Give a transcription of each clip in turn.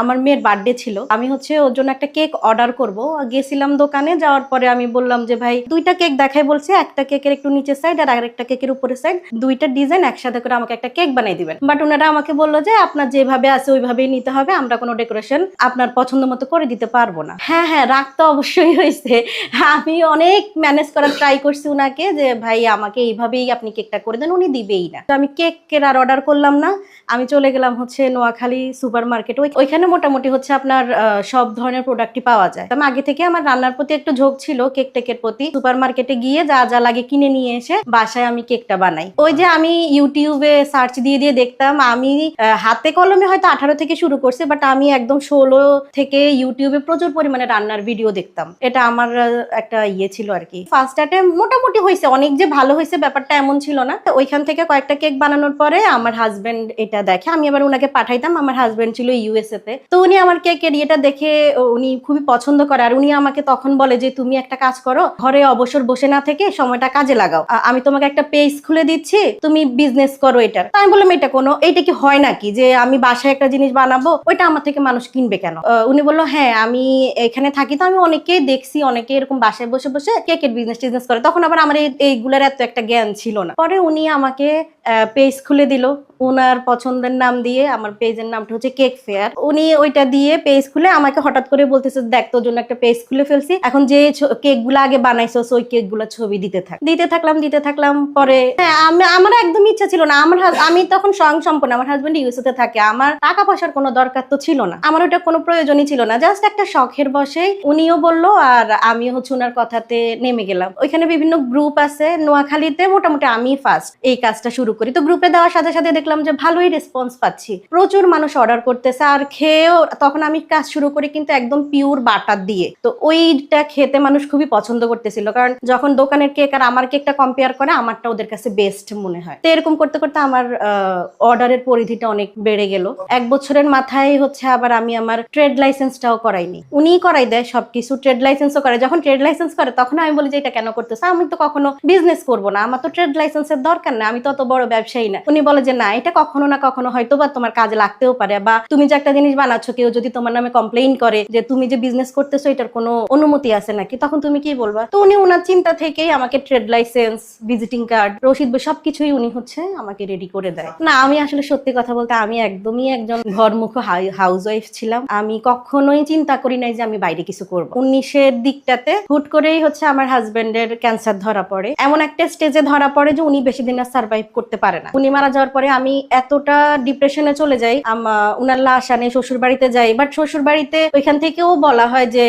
আমার মেয়ের বার্থডে ছিল, আমি হচ্ছে ওর জন্য একটা কেক অর্ডার করব। গেছিলাম দোকানে, যাওয়ার পরে আমি বললাম যে ভাই দুইটা কেক দেখাই বলছে, একটা কেকের একটু নিচের সাইড আর আরেকটা কেকের উপরের সাইড, দুইটা ডিজাইন একসাথে করে আমাকে একটা কেক বানিয়ে দিবেন। বাট ওনারা আমাকে বললো যে আপনার যেভাবে আছে ওইভাবেই নিতে হবে, আমরা কোনো ডেকোরেশন আপনার পছন্দ মতো করে দিতে পারবো না। হ্যাঁ হ্যাঁ, রাগ তো অবশ্যই হয়েছে। আমি অনেক ম্যানেজ করার ট্রাই করছি উনাকে যে ভাই আমাকে এইভাবেই আপনি কেকটা করে দেন, উনি দিবেই না। আমি কেকের আর অর্ডার করলাম না, আমি চলে গেলাম হচ্ছে নোয়াখালী সুপার মার্কেট। ওইখানে মোটামুটি হচ্ছে আপনার সব ধরনের প্রোডাক্টই পাওয়া যায়। আমি আগে থেকে আমার রান্নার প্রতি একটু ঝোঁক ছিল, কেক টেকের প্রতি। সুপার মার্কেটে গিয়ে যা যা লাগে কিনে নিয়ে এসে বাসায় আমি কেকটা বানাই। ওই যে আমি ইউটিউবে সার্চ দিয়ে দিয়ে দেখতাম, আমি হাতে কলমে হয়তো 18 থেকে শুরু করছি, বাট আমি একদম 16 থেকে ইউটিউবে প্রচুর পরিমাণে রান্নার ভিডিও দেখতাম। এটা আমার একটা ইয়ে ছিল আর কি। ফার্স্ট অ্যাটেম্প মোটামুটি হয়েছে, অনেক যে ভালো হয়েছে ব্যাপারটা এমন ছিল না। ওইখান থেকে কয়েকটা কেক বানানোর পরে আমার হাজবেন্ড এটা দেখে, আমি আবার উনাকে পাঠাইতাম। আমার হাজবেন্ড ছিল ইউএসএ তে, তো উনি আমার কেকের ইয়েটা দেখে উনি খুবই পছন্দ করে। আর উনি আমাকে তখন বলে যে তুমি একটা কাজ করো, ঘরে অবসর বসে না থেকে সময়টা কাজে লাগাও, আমি তোমাকে একটা পেজ খুলে দিচ্ছি, তুমি বিজনেস করো এটার। আমি বললাম এইটা কি হয় নাকি যে আমি বাসায় একটা জিনিস বানাবো, ওইটা আমার থেকে মানুষ কিনবে কেন? উনি বললো হ্যাঁ, আমি এখানে থাকি তো আমি অনেকেই দেখছি, অনেকে এরকম বাসায় বসে বসে কেকের বিজনেস করে। তখন আবার আমার এইগুলোর এত একটা জ্ঞান ছিল না। পরে উনি আমাকে পেজ খুলে দিল ওনার পছন্দের নাম দিয়ে। আমার পেজের নামটা হচ্ছে কেক ফেয়ার। উনি ওইটা দিয়ে পেজ খুলে আমাকে হঠাৎ করে বলতেছে দেখ তোর জন্য একটা পেজ খুলে ফেলছি, এখন যে কেক গুলো আগে বানাইছো ওই কেক গুলো ছবি দিতে থাকলাম। পরে হ্যাঁ, আমার একদম ইচ্ছা ছিল না। আমি তখন স্বয়ং সম্পূর্ণ, আমার হাজবেন্ড ইউএসএ তে থাকে, আমার টাকা পয়সার কোনো দরকার তো ছিল না, আমার ওটা কোনো প্রয়োজনই ছিল না, জাস্ট একটা শখের বসে উনিও বললো আর আমিও হচ্ছে ওনার কথাতে নেমে গেলাম। ওইখানে বিভিন্ন গ্রুপ আছে নোয়াখালীতে, মোটামুটি আমি ফার্স্ট এই কাজটা শুরু করি। তো গ্রুপে দেওয়ার সাথে সাথে দেখলাম যে ভালোই রেসপন্স পাচ্ছি, প্রচুর মানুষ অর্ডার করতেছে আর খেয়েও। তখন আমি কাজ শুরু করি কিন্তু একদম পিওর বাটার দিয়ে, তো ওইটা খেতে মানুষ খুবই পছন্দ করতেছিল। কারণ যখন দোকানের কেক আর আমার কেকটা কম্পেয়ার করে আমারটা ওদের কাছে বেস্ট মনে হয়। তো এরকম করতে করতে আমার অর্ডারের পরিধিটা অনেক বেড়ে গেল। 1 বছরের মাথায় হচ্ছে আবার আমি আমার ট্রেড লাইসেন্সটাও করাইনি, উনিই করাই দেয় সবকিছু। ট্রেড লাইসেন্সও করে। যখন ট্রেড লাইসেন্স করে তখন আমি বলি যে এটা কেন করতেছে, আমি তো কখনো বিজনেস করবো না, আমার তো ট্রেড লাইসেন্সের দরকার না, আমি তো অত বড় ব্যবসায়ী না। উনি বলে যে না, এটা কখনো না কখনো হয়তো বা তোমার কাজে লাগতেও পারে, বা তুমি যে একটা জিনিস বানাচ্ছ কেউ যদি তোমার নামে কমপ্লেইন করে যে তুমি যে বিজনেস করতেছো এটার কোনো অনুমতি আছে নাকি, তখন তুমি কি বলবা? তো উনি ওনার চিন্তা থেকেই আমাকে ট্রেড লাইসেন্স, ভিজিটিং কার্ড, রসিদ বই সবকিছুই উনি হচ্ছে আমাকে রেডি করে দেয়। না, আমি আসলে সত্যি কথা বলতে আমি একদমই একজন ঘরমুখ হাউস ওয়াইফ ছিলাম। আমি কখনোই চিন্তা করি নাই যে আমি বাইরে কিছু করবো। 19-এর দিকটাতে হুট করেই হচ্ছে আমার হাজবেন্ডের ক্যান্সার ধরা পড়ে। এমন একটা স্টেজে ধরা পড়ে যে উনি বেশি দিন আর সার্ভাইভ করতে পারে না। উনি মারা যাওয়ার পরে আমি এতটা ডিপ্রেশনে চলে যাই, উনার লাশ আনে শ্বশুর বাড়িতে যাই। বাট শ্বশুর বাড়িতে ওইখান থেকেও বলা হয় যে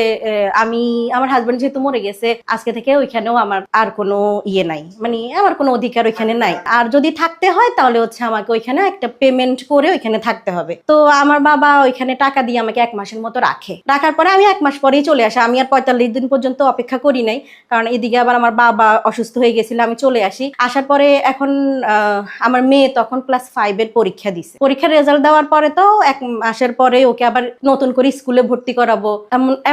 আমার হাজবেন্ড যেহেতু মরে গেছে, আজকে থেকে ওইখানেও আমার আর কোনো ইয়ে নাই, মানে আমার কোনো অধিকার ওইখানে নাই। আর যদি থাকতে হয় তাহলে হচ্ছে আমাকে ওইখানে একটা পেমেন্ট করে ওইখানে থাকতে হবে। তো আমার বাবা ওইখানে টাকা দিয়ে আমাকে 1 মাসের মতো রাখার পরে আমি 1 মাস পরেই চলে আসি। আমি আর 45 দিন পর্যন্ত অপেক্ষা করি নাই, কারণ এদিকে আবার আমার বাবা অসুস্থ হয়ে গেছিল। আমি চলে আসি। আসার পরে এখন আমার মেয়ে তখন ক্লাস 5 এর পরীক্ষা দিছে। পরীক্ষার রেজাল্ট দেওয়ার পরে তো 1 মাসের পরে ওকে আবার নতুন করে স্কুলে ভর্তি করাবো।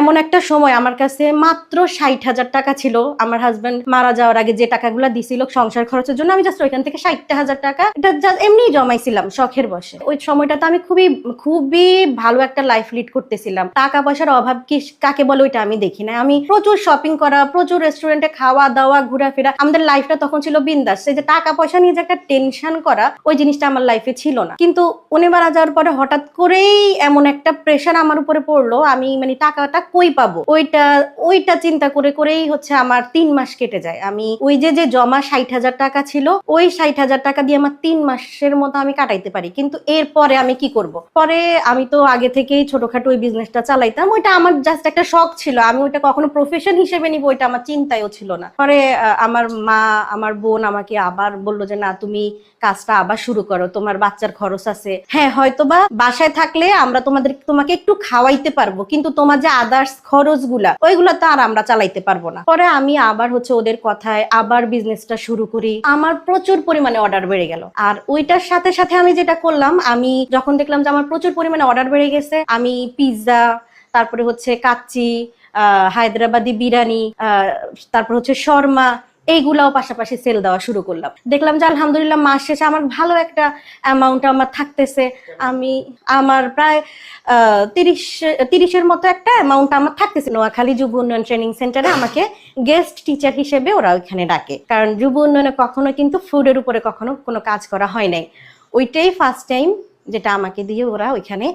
এমন একটা সময় আমার কাছে মাত্র 60,000 টাকা ছিল। আমার হাজবেন্ড মারা যাওয়ার আগে যে টাকাগুলো দিছিল সংসার খরচের জন্য, আমি জাস্ট ওইখান থেকে 60,000 টাকা এটা এমনি জমাইছিলাম শখের বসে। ওই সময়টাতে আমি খুবই ভালো একটা লাইফ লিড করতেছিলাম। টাকা পয়সার অভাব কি কাকে বলে ওইটা আমি দেখি না। আমি প্রচুর শপিং করা, প্রচুর রেস্টুরেন্টে খাওয়া দাওয়া, ঘোরাফেরা, আমাদের লাইফটা তখন ছিল বিন্দাস। সেই যে টাকা পয়সা নিয়ে যে একটা টেনশন করা, ওই জিনিসটা আমার লাইফে ছিল না। কিন্তু উনি মারা যাওয়ার পরে হঠাৎ করেই এমন একটা প্রেশার আমার উপরে পড়লো, আমি মানে টাকাটা কই পাবো ওইটা চিন্তা করেই হচ্ছে আমার 3 মাস কেটে যায়। আমি ওই যে জমা 60,000 টাকা ছিল, ওই 60,000 টাকা দিয়ে আমার 3 মাসের মতো আমি কাটাইতে পারি। কিন্তু এরপরে আমি কি করব? পরে আমি তো আগে থেকেই ছোটখাটো ওই বিজনেসটা চালাইতাম, ওইটা আমার জাস্ট একটা শখ ছিল, আমি ওইটা কখনো প্রফেশন হিসেবে নিব ওইটা আমার চিন্তায়ও ছিল না। পরে আমার মা, আমার বোন আমাকে আবার বললো যে না, তুমি কাজটা আবার শুরু করো, তোমার বাচ্চার খরচ আছে। হ্যাঁ, হয়তোবা বাসায় থাকলে আমরা তোমাকে একটু খাওয়াইতে পারবো, কিন্তু তোমার যে আদার্স খরচগুলা ওইগুলা তো আর আমরা চালাইতে পারবো না। পরে আমি আবার হচ্ছে ওদের কথায় আবার বিজনেসটা শুরু করি। আমার প্রচুর পরিমাণে অর্ডার বেড়ে গেল। আর ওইটার সাথে সাথে আমি যেটা করলাম, আমি যখন দেখলাম যে আমার প্রচুর পরিমাণে অর্ডার বেড়ে গেছে, আমি পিৎজা, তারপরে হচ্ছে কাচ্চি, হায়দ্রাবাদি বিরিয়ানি, তারপর হচ্ছে শর্মা, এইগুলাও পাশাপাশি সেল দেওয়া শুরু করলাম। দেখলাম যে আলহামদুলিল্লাহ মাস শেষে আমার ভালো একটা অ্যামাউন্ট আমার থাকতেছে। আমি আমার প্রায় 30-এর মতো একটা অ্যামাউন্ট আমার থাকতেছে। নোয়াখালী যুব উন্নয়ন ট্রেনিং সেন্টারে আমাকে গেস্ট টিচার হিসেবে ওরা ওইখানে ডাকে, কারণ যুব উন্নয়নে কখনো কিন্তু ফুডের উপরে কখনো কোনো কাজ করা হয় নাই। ওইটাই ফার্স্ট টাইম যেটা আমাকে দিয়ে ওরা ওইখানে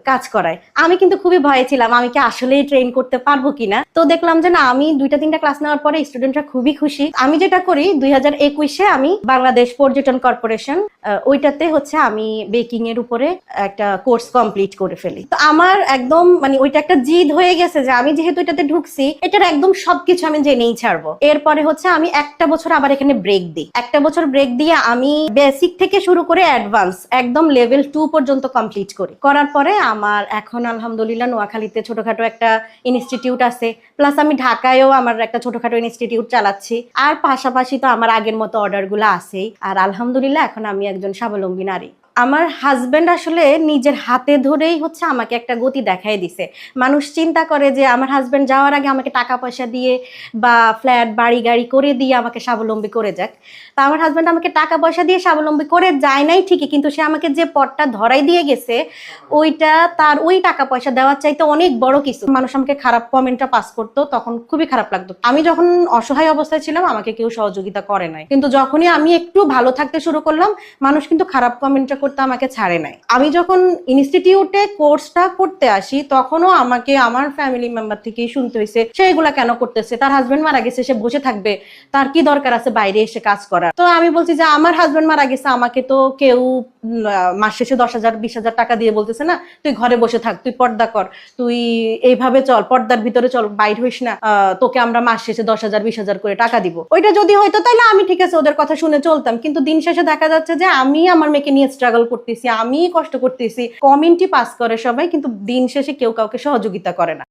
কাজ করায়। আমি কিন্তু খুবই ভয়ে ছিলাম আমি কি আসলেই ট্রেন করতে পারবো কিনা। তো দেখলাম যে না, আমি 2-3টা ক্লাস নেওয়ার পরে স্টুডেন্টরা খুবই খুশি। আমি যেটা করি 2021-এ আমি বাংলাদেশ পর্যটন কর্পোরেশন ওইটাতে হচ্ছে আমি বেকিং এর উপরে একটা কোর্স কমপ্লিট করে ফেলি। তো আমার একদম মানে ওইটা একটা জিদ হয়ে গেছে যে আমি যেহেতু এটাতে ঢুকছি এটার একদম সবকিছু আমি জেনেই ছাড়বো। এরপরে হচ্ছে আমি একটা বছর আবার এখানে ব্রেক দিই। একটা বছর ব্রেক দিয়ে আমি বেসিক থেকে শুরু করে অ্যাডভান্স একদম লেভেল 2 পর্যন্ত কমপ্লিট করি। করার পরে আমার এখন আলহামদুলিল্লাহ নোয়াখালীতে ছোটখাটো একটা ইনস্টিটিউট আছে, প্লাস আমি ঢাকায়ও আমার একটা ছোটখাটো ইনস্টিটিউট চালাচ্ছি। আর পাশাপাশি তো আমার আগের মতো অর্ডার গুলো আছেই। আর আলহামদুলিল্লাহ এখন আমি একজন স্বাবলম্বী নারী। আমার হাজবেন্ড আসলে নিজের হাতে ধরেই হচ্ছে আমাকে একটা গতি দেখাই দিছে। মানুষ চিন্তা করে যে আমার হাজবেন্ড যাওয়ার আগে আমাকে টাকা পয়সা দিয়ে বা ফ্ল্যাট বাড়ি গাড়ি করে দিয়ে আমাকে স্বাবলম্বী করে যাক। তা আমার হাজবেন্ড আমাকে টাকা পয়সা দিয়ে স্বাবলম্বী করে যায় নাই ঠিকই, কিন্তু সে আমাকে যে পথটা ধরাই দিয়ে গেছে ওইটা তার ওই টাকা পয়সা দেওয়ার চাইতে অনেক বড় কিছু। মানুষ আমাকে খারাপ কমেন্টটা পাস করতো, তখন খুবই খারাপ লাগতো। আমি যখন অসহায় অবস্থায় ছিলাম আমাকে কেউ সহযোগিতা করে নাই, কিন্তু যখনই আমি একটু ভালো থাকতে শুরু করলাম মানুষ কিন্তু খারাপ কমেন্টটা করতে আমাকে ছাড়ে নাই। আমি যখন ইনস্টিটিউটে কোর্সটা করতে আসি তখনও আমাকে আমার ফ্যামিলি মেম্বার থেকেই শুনতে হয়েছে সে এগুলা কেন করতেছে, তার হাজবেন্ড মারা গেছে, সে বসে থাকবে, তার কি দরকার আছে বাইরে এসে কাজ করার। তো আমি বলছি যে আমার হাজবেন্ড মারা গেছে, আমাকে তো কেউ মাস শেষে 10,000-20,000 টাকা দিয়ে বলতেছে না তুই ঘরে বসে থাক, তুই পর্দা কর, তুই এইভাবে চল, পর্দার ভিতরে চল, বাইর হইস না, তোকে আমরা মাস শেষে 10,000-20,000 করে টাকা দিব। ওইটা যদি হয়তো তাহলে আমি ঠিক আছে ওদের কথা শুনে চলতাম, কিন্তু দিন শেষে দেখা যাচ্ছে যে আমি আমার মেয়েকে নিয়ে স্ট্রাগল করতেছি, আমি কষ্ট করতেছি, কমেন্টই পাস করে সবাই, কিন্তু দিন শেষে কেউ কাউকে সহযোগিতা করে না।